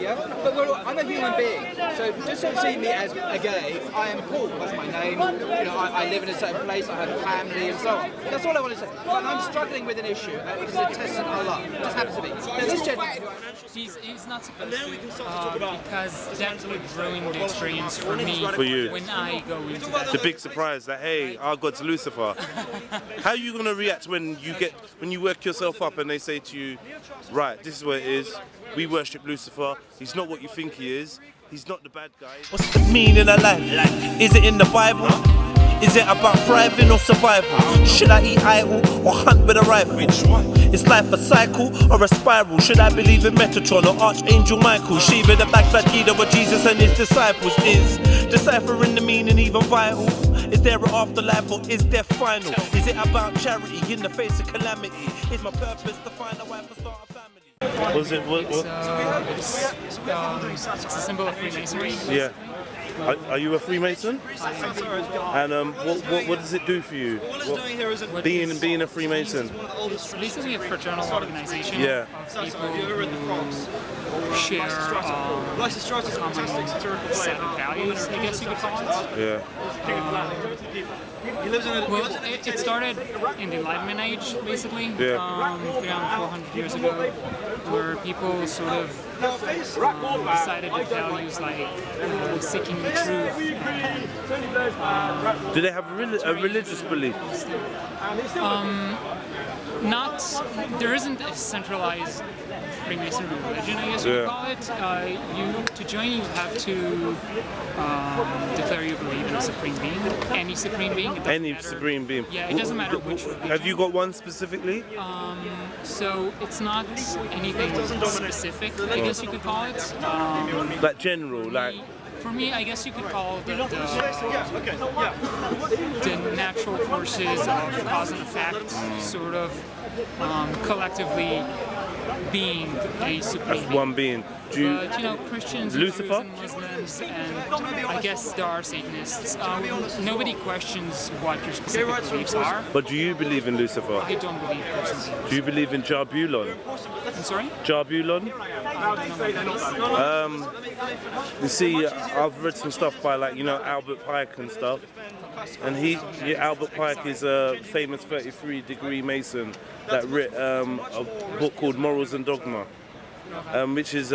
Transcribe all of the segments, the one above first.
Yeah, but I'm a human being, so just don't see me as a gay. I am Paul, that's my name. You know, I live in a certain place, I have a family and so on. That's all I want to say. But I'm struggling with an issue, because a test of Allah. It just happens to be. Now, this gentleman... He's not supposed to, because that would ruin the experience for me. For you. When I go into that. The big surprise that, hey, our God's Lucifer. How are you going to react when you work yourself up and they say to you, right, this is what it is, we worship Lucifer, he's not what you think he is, he's not the bad guy. What's the meaning of life? Is it in the Bible? Is it about thriving or survival? Should I eat idle or hunt with a rifle? Which one? Is life a cycle or a spiral? Should I believe in Metatron or Archangel Michael? Shiva the backside leader of Jesus and his disciples. Is deciphering the meaning even vital? Is there an afterlife or is there final? Is it about charity in the face of calamity? Is my purpose to find a wife and start a family? Was it what? It's a symbol of Freemasonry. Yeah. Are you a Freemason? And what does it do for you? Being a Freemason? It's basically a fraternal organization Yeah. of people who share common set of values, I guess you could call it. Yeah. Well, it started in the Enlightenment age, basically, Yeah. 400 years ago, where people sort of decided that values like seeking the truth. Do they have a religious belief? There isn't a centralized Freemasonry religion, I guess you would call it. To join, you have to declare you believe in a supreme being, any supreme being. Any supreme being. Yeah, it doesn't matter which religion. Have you got one specifically? So it's not anything specific, I guess you could call it. Like general, like. For me, I guess you could call the natural forces of cause and effect sort of collectively being a supreme being. One being. But, Christians, Lucifer? and Muslims, and I guess there are Satanists. Nobody questions what your specific beliefs are. But do you believe in Lucifer? I don't believe personally. Do you believe in Jabulon? I'm sorry? Jabulon? You see, I've read some stuff by Albert Pike and stuff. And Albert Pike is a famous 33-degree Mason that wrote a book called Morals and Dogma, which is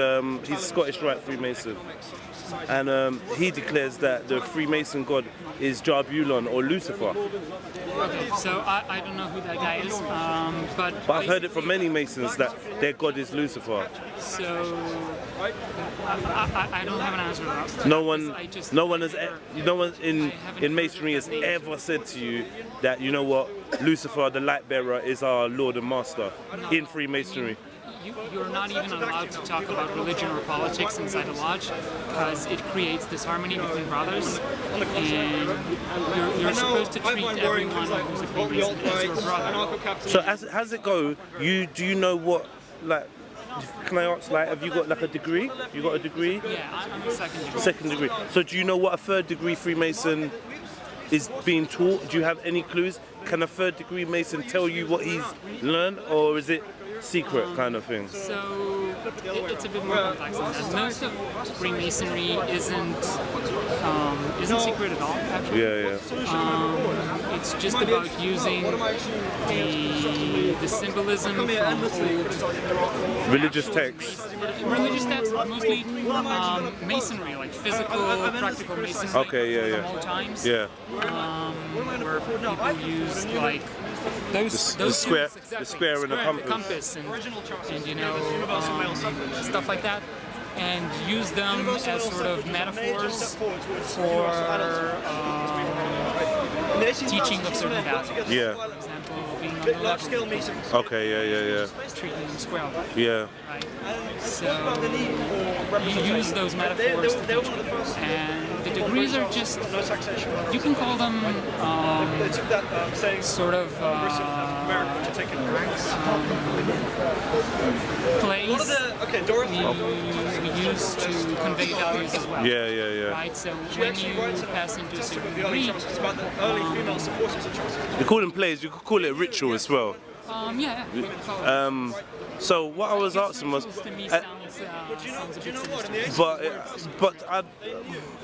he's Scottish Rite Freemason, and he declares that the Freemason god is Jabulon or Lucifer. Okay, so I don't know who that guy is, but I've heard it from many Masons that their god is Lucifer. So I don't have an answer to that. No one in Masonry has ever said to you that, you know what, Lucifer, the light bearer, is our Lord and Master in Freemasonry. You're not even allowed to talk about religion or politics inside the lodge because it creates disharmony between brothers, and you're supposed to treat everyone who's a Freemason as your brother. So as it go, do you know what, like, can I ask, like, have you got like a degree? You got a degree? Yeah, I'm a second degree. Second degree. So do you know what a third degree Freemason is being taught? Do you have any clues? Can a third degree Mason tell you what he's learned, or is it secret kind of thing? So it's a bit more complex than that. Most of Freemasonry isn't secret at all, actually. Yeah. It's just about using the symbolism from old religious texts. Religious texts, mostly Masonry, like physical, practical Masonry from old times. Yeah. Where people used like the square, exactly. the square and the compass, and stuff like that, and use them as sort of metaphors for teaching of certain values. Yeah. For example, being on the level. Okay. Yeah. Treating them square. Yeah. Right. So you use those metaphors to teach people, and the degrees are just, you can call them sort of plays we use to convey values as well. Yeah. Right. So when you pass into a certain degree, you call them plays. You could call it ritual as well. Yeah. So what I was asking was, To me, sounds a bit sinister. but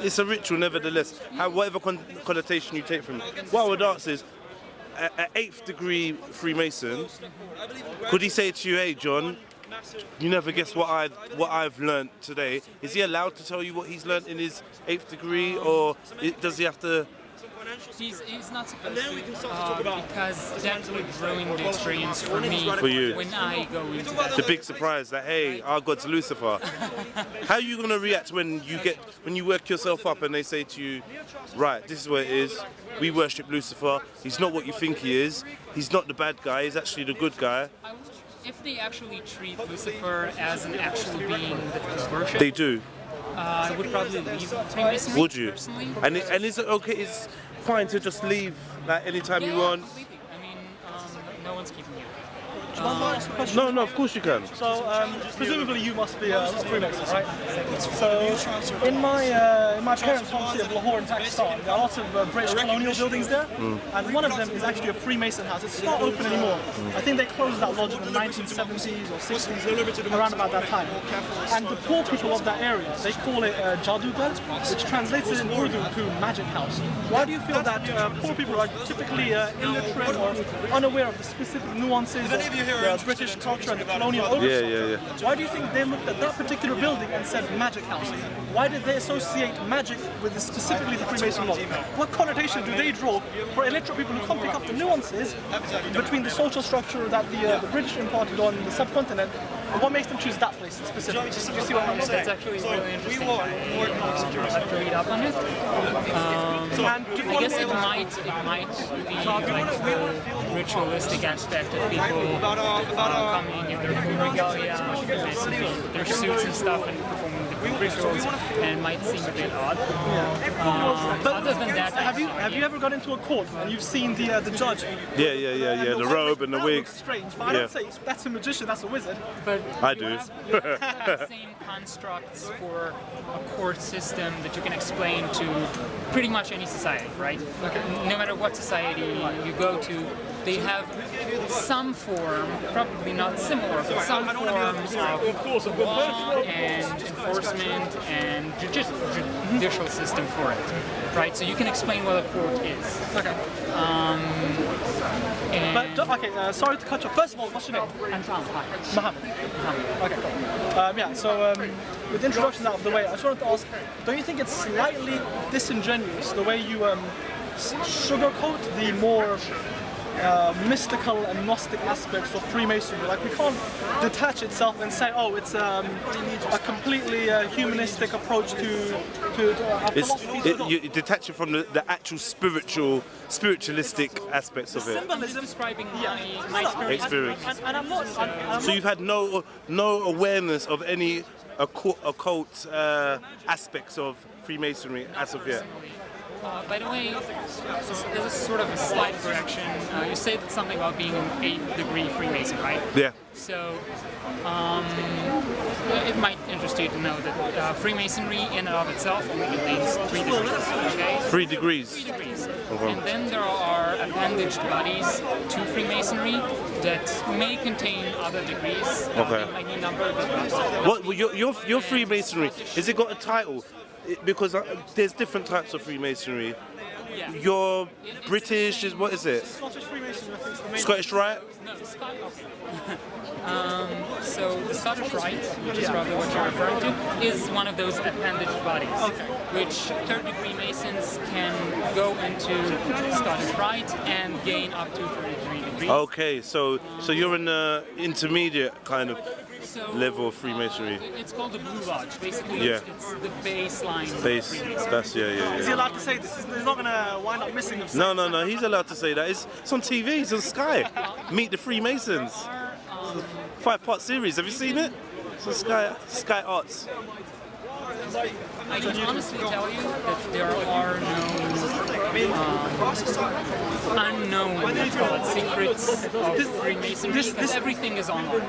it's a ritual nevertheless. Whatever connotation you take from it. What I would ask is, an 8th degree Freemason, could he say to you, "Hey, John, you never guess what I've learned today"? Is he allowed to tell you what he's learned in his 8th degree, or does he have to? He's not supposed to, because that would ruin the experience for me. For you. When I go into that. The big surprise that, hey, our God's Lucifer. How are you going to react when you work yourself up and they say to you, right, this is what it is, we worship Lucifer, he's not what you think he is, he's not the bad guy, he's actually the good guy. If they actually treat Lucifer as an actual being that is worshipped, They do. I would probably leave Freemasonry. Would you? Personally. And is it okay, it's fine to just leave like anytime you want? Completely. I mean, no one's keeping you. No, of course you can. So, presumably you must be a Freemason, right? So, in my parents' home city of Lahore in Pakistan, there are lots of British colonial buildings there, and one of them is actually a Freemason house. It's not open anymore. I think they closed that lodge in the 1970s or 60s, around about that time. And the poor people of that area, they call it Jadugar, which translates in Urdu to magic house. Why do you feel that poor people are typically illiterate or unaware of the specific nuances of the British culture and the colonial overshadow? Yeah. Why do you think they looked at that particular building and said magic house? Why did they associate magic with specifically the Freemason lodge? What connotation do they draw for illiterate people who can't pick up the nuances between the social structure that the British imparted on the subcontinent? And what makes them choose that place specifically? Do you see what I'm saying? That's actually really interesting. I'll have to read up on it. I guess it might be like the ritualistic aspect of people coming in their full regalia, basically their suits and stuff, and performing different rituals, and it might seem a bit odd. But other than that, have you ever got into a court and you've seen the judge? Yeah. The robe and the that wig. looks strange, but I don't say that's a magician, that's a wizard. but I do. You have the same constructs for a court system that you can explain to pretty much any society, right? No matter what society you go to, they have some form, probably not similar, but some form of law and enforcement and judicial system for it, right? So you can explain what a court is. Okay. Sorry to cut you off. First of all, what's your name? Mohammed. Okay, cool. So with introductions out of the way, I just wanted to ask, don't you think it's slightly disingenuous the way you sugarcoat the more mystical and Gnostic aspects of Freemasonry? Like, we can't detach itself and say, oh, it's a completely humanistic approach to philosophy. You detach it from the actual spiritualistic aspects of it. Symbolism. Describing my experience. Experience. And I'm not. So you've had no awareness of any occult aspects of Freemasonry as of yet. By the way, there's a sort of a slight correction. You said something about being an 8th degree Freemason, right? Yeah. So, it might interest you to know that Freemasonry in and of itself only contains 3 degrees. Okay? 3 degrees. 3 degrees. And then there are appendaged bodies to Freemasonry that may contain other degrees. Okay. They might be numbered. What your Freemasonry? Has it got a title? Because there's different types of Freemasonry. Yeah. You're British, what is it? Scottish Freemasonry, I think, is the main. Scottish Rite? No, okay. So the Scottish Rite, which is probably what you're referring to, is one of those appendaged bodies, which 3rd degree Masons can go into Scottish Rite and gain up to 33 degrees. Okay, so you're in the intermediate kind of level of Freemasonry. It's called the Blue Lodge. Basically, Yeah. it's the baseline. Base. That's Is he allowed to say this? He's not going to wind up missing himself. No. He's allowed to say that. It's on TV. It's on Sky. Meet the Freemasons. 5-part series. Have you seen it? It's on Sky Arts. I can honestly tell you that there are no unknown, let's call it, secrets of Freemasonry, because everything is online.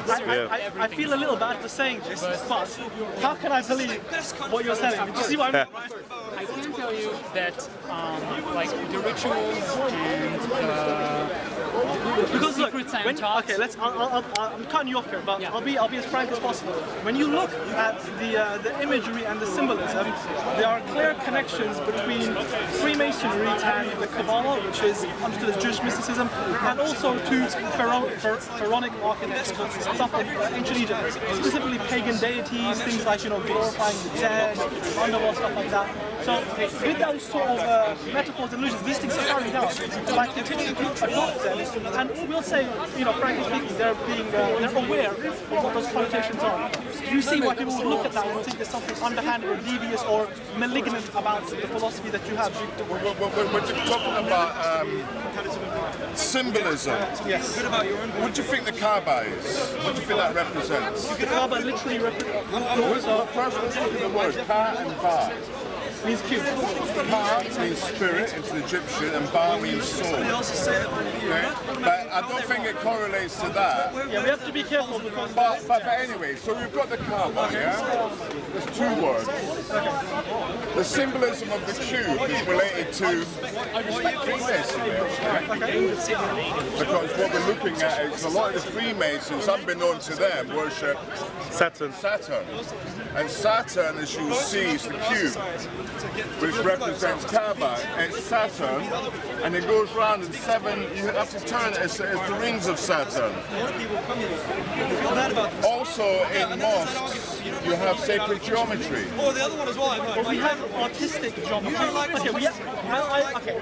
I feel a little bad for saying this, but how can I believe what you're saying? Do you see what I mean? I can tell you that like the rituals and Because look, secrets and when, charts. okay, I'm cutting you off here, but I'll be as frank as possible. When you look at the imagery and the symbolism, there are clear connections between Freemasonry and the Kabbalah, which is understood as Jewish mysticism, and also to pharaonic archetypal stuff in ancient Egypt, specifically pagan deities, things like glorifying the dead, underworld stuff like that. So with those sort of metaphors and illusions, these things are carried out by continuing to adopt them, and we'll say, frankly speaking, they're aware of what those connotations are. You see why people would look at that and think there's something underhanded or devious or malignant about the philosophy that you have. We're talking about symbolism. Yes. What do you think the Kaaba is? What do you think that represents? The Kaaba literally represents. First, let's look at the word Ka and Ba. Means cube. Ka means spirit, it's the Egyptian, and Ba means soul. Okay? But I don't think it correlates to that. Yeah, we have to be careful because. But anyway, so we've got the Kaaba, yeah? There's two words. The symbolism of the cube is related to Freemasonry, because what we're looking at is a lot of the Freemasons, unbeknown to them, worship Saturn. And Saturn, as you will see, is the cube, which represents Kaaba. It's Saturn, and it goes round in 7, you have to turn it as the rings of Saturn. Also in mosques, you have sacred geometry. But we have artistic geometry. I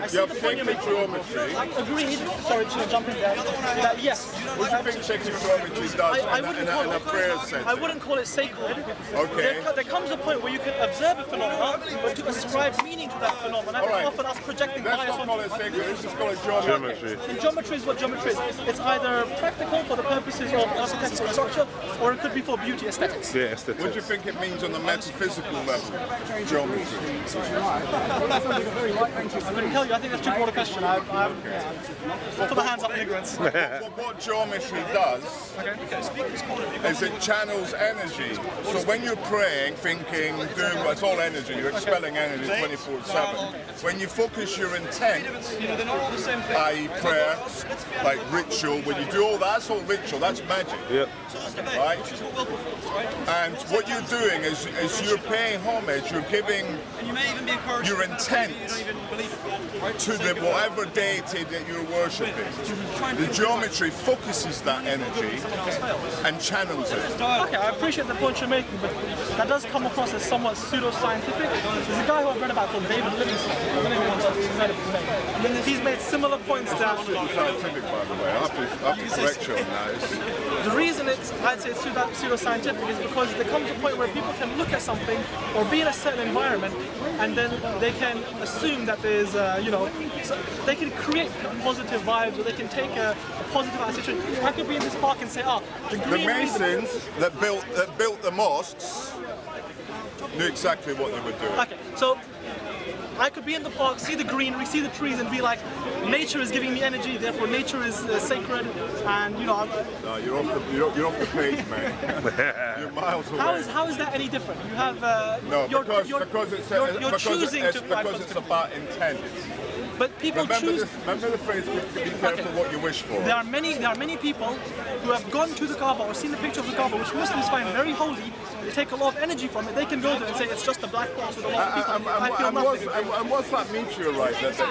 see You the have point you're sacred making. geometry. Agreed. Sorry to jump in there. That yes. What do you think sacred geometry does in a prayer sense? I wouldn't call it sacred. Okay. There comes a point where you can observe a phenomenon, but to ascribe meaning to that phenomenon, All right. often us projecting Let's bias not on call it sacred, let's just call it geometry. And geometry is what geometry is. It's either practical for the purposes of architectural structure, or it could be for beauty aesthetics. Yeah, aesthetics. What do you think it means on the metaphysical level? Geometry. I couldn't tell you. I think that's too broad a question. I'll put my hands up in ignorance. What geometry does is it channels energy. So when you're praying, thinking, doing it's all energy, you're expelling energy 24/7. When you focus your intent, i.e. prayer, like ritual, when you do all that, that's all ritual, that's magic. Yep. Right? And what you're doing is you're paying homage, you're giving your intent to the whatever deity that you're worshipping. The geometry focuses that energy and channels it. Okay, I appreciate the point you're making, but that does come across as somewhat pseudo-scientific. There's a guy who I've read about called David Livingstone. I don't know if you've heard of his name. He's made similar points that... Scientific, by the way. I have to correct you on that. The reason I'd say it's pseudo-scientific is because there comes a point where people can look at something or be in a certain environment, and then they can assume that there's, so they can create positive vibes, or they can take a positive attitude. I could be in this park and say, the Masons that built the mosques knew exactly what they were doing. Okay, so I could be in the park, see the greenery, see the trees, and be like, nature is giving me energy, therefore nature is sacred, and No, you're off the page, man. You're miles away. How is that any different? You have because it's about intent. But people choose. Remember the phrase, be careful what you wish for. There are many people who have gone to the Kaaba or seen the picture of the Kaaba, which Muslims find very holy. They take a lot of energy from it. They can go there and say it's just a black box with a lot of people. I feel nothing. And what's that meteorite that you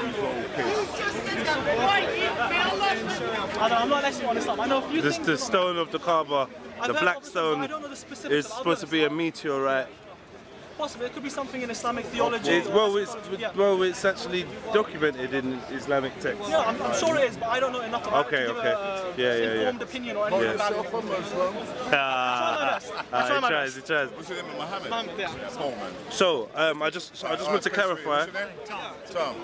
I'm not an expert on Islam. I know a few things. The stone of the Kaaba, the black stone, I don't know the specifics. is supposed to be a meteorite. Possibly, it could be something in Islamic theology. It's actually documented in Islamic texts. Yeah, I'm sure it is, but I don't know enough about it to give an informed opinion or anything about it. He tries. What's your name, Mohammed? Yeah. So, I just want to clarify. Tom.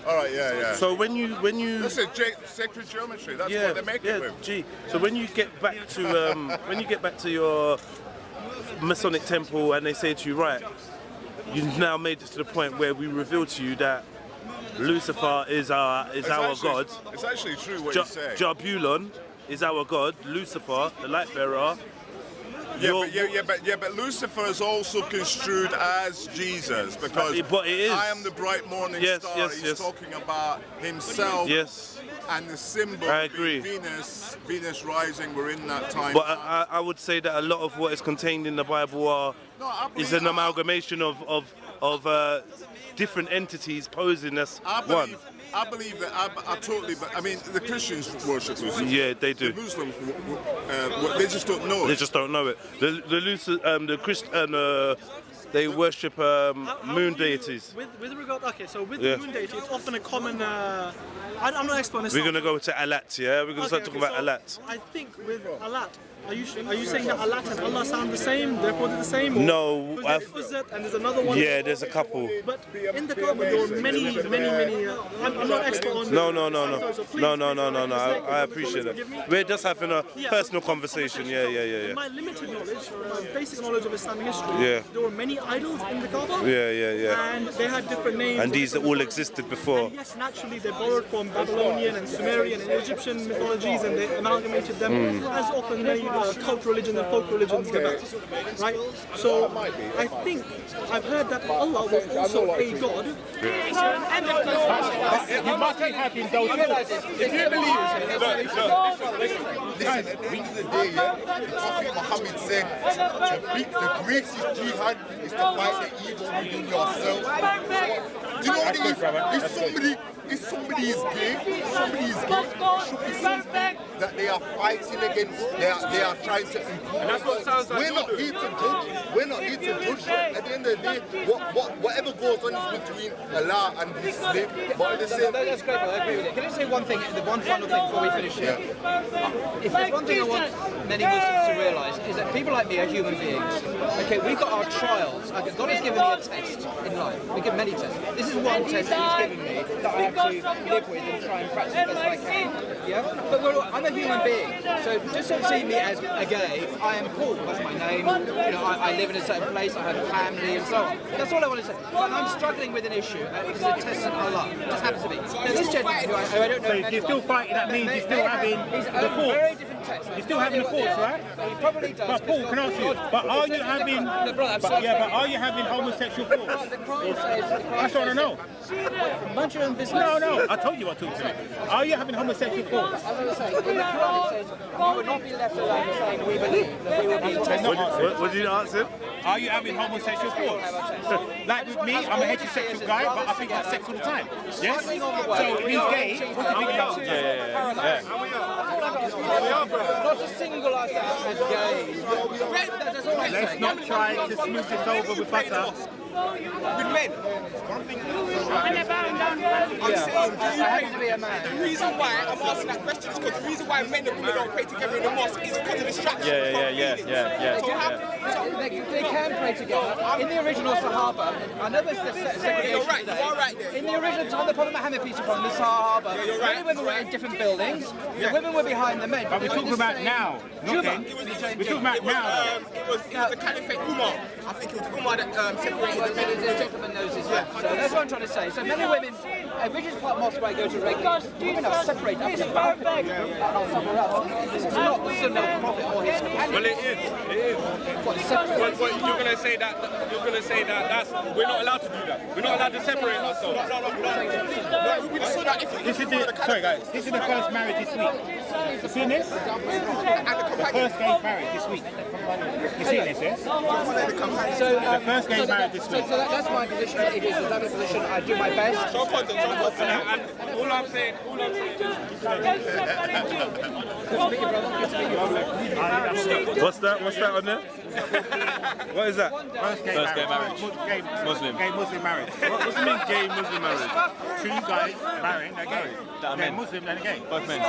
All right, yeah. So when you This is sacred geometry. That's what they make it with. Gee. So when you get back to your Masonic temple and they say to you, right, you've now made it to the point where we reveal to you that Lucifer is our god. It's actually true what you say. Jabulon is our god. Lucifer, the light bearer. But Lucifer is also construed as Jesus because but it is. I am the bright morning star. He's talking about himself. Yes. and the symbol. I agree. Venus rising. We're in that time. But I would say that a lot of what is contained in the Bible is an amalgamation of different entities posing as one. I believe that. I totally. But I mean, the Christians worship Lucifer. Yeah, they do. The Muslims, they just don't know it. They just don't know it. The Christian, they worship moon deities. With regard, the moon deity, it's often a common. I'm not an expert on this. We're gonna go to Alat, yeah. We're gonna start talking about Alat. I think with Alat. Are you saying that Alat and Allah sound the same? Therefore they're the same? Or No. there's Uzzat and there's another one. Yeah, there's a couple. But in the Kaaba there are many. I'm not expert on. No. I appreciate it. We're just having a personal conversation. Yeah. In my limited knowledge, my basic knowledge of Islamic history, Yeah. there were many idols in the Kaaba. Yeah. And they had different names. And these all existed before. And yes, naturally they borrowed from Babylonian and Sumerian and Egyptian mythologies, and they amalgamated them as often many cult religions and folk religions develop, right? So I think I've heard that Allah was also a god. You must be having those. If you believe, listen, at the end of the day, Prophet Muhammad said, the greatest jihad is to fight the evil within yourself. Do you know what it is? If somebody is gay, it should be something that they are fighting against, they are trying to improve. And that's what sounds like. We're not here to judge. We're not here to judge. At the end of the day, whatever goes on is between Allah and His slave. But at the same That's great, I agree with it. Can I say one thing, the one final thing before we finish here? If there's one thing I want many Muslims to realise is that people like me are human beings. Okay, we've got our trials. God has given me a test in life. We give many tests. This is one test that He's given me that I actually live with and try and practice as best I can. Yeah? But I'm a human being. So just don't see me as a gay. I am Paul, that's my name. I live in a certain place, I have a family and so on. That's all I want to say. But I'm struggling with an issue. It's a test of Allah. It just happens to be. Now, this gentleman, who I don't know. So if you're still fighting, that means you're still having the force. Very different test. You're still having the force, right? He probably does. But Paul, can I ask you? But are you having? But are you having homosexual force? The Quran says. That's what I want to know. Mind your own business. No. I told you what to do. Are you having homosexual force? I was going to say, in the Quran it says, you will not be left alone saying we believe that we will be tested. What did you answer? Are you having homosexual force? Like with me, I'm a heterosexual guy, but I think that's sex all the time. Yes? So if he's gay, what do you think about it? Not to single ourselves as gays. That's all I'm Let's saying. not try to smooth this over with butter. With men, one thing I'm saying, I happen to be a man. the reason why I'm asking that question is because the reason why men and women don't pray together in the mosque is because of distraction. So They can pray together. In the original Sahaba, I know there's segregation you're right, today. you are right there. In the original time, the Prophet Muhammad, peace upon him, the Sahaba, you're right. many women were in different buildings. The women were behind the men. But we're talking about now, not then. We're talking about now. It was the Caliphate Umar. I think it was Umar that separated the men and The gentleman knows his way. So that's what I'm trying to say. So many women, which is part mosque where I go to regularly, women are separated up in the balcony somewhere else. This is not the Sunnah of the Prophet or his companions. Well, it is. What, separate? But you're gonna say that that's we're not allowed to do that. We're not allowed to separate ourselves. This is the, sorry guys, this is the first marriage this week. You seen this? The first gay marriage this week. You seen this, yes? The first gay marriage this week. So that's my position. It is Islamic position. I do my best. And all I'm saying What's that on there? What is that? First gay marriage. Muslim. Gay Muslim marriage. What does it mean, gay Muslim marriage? Two guys marrying, they're gay. They're Muslim and gay. Both men.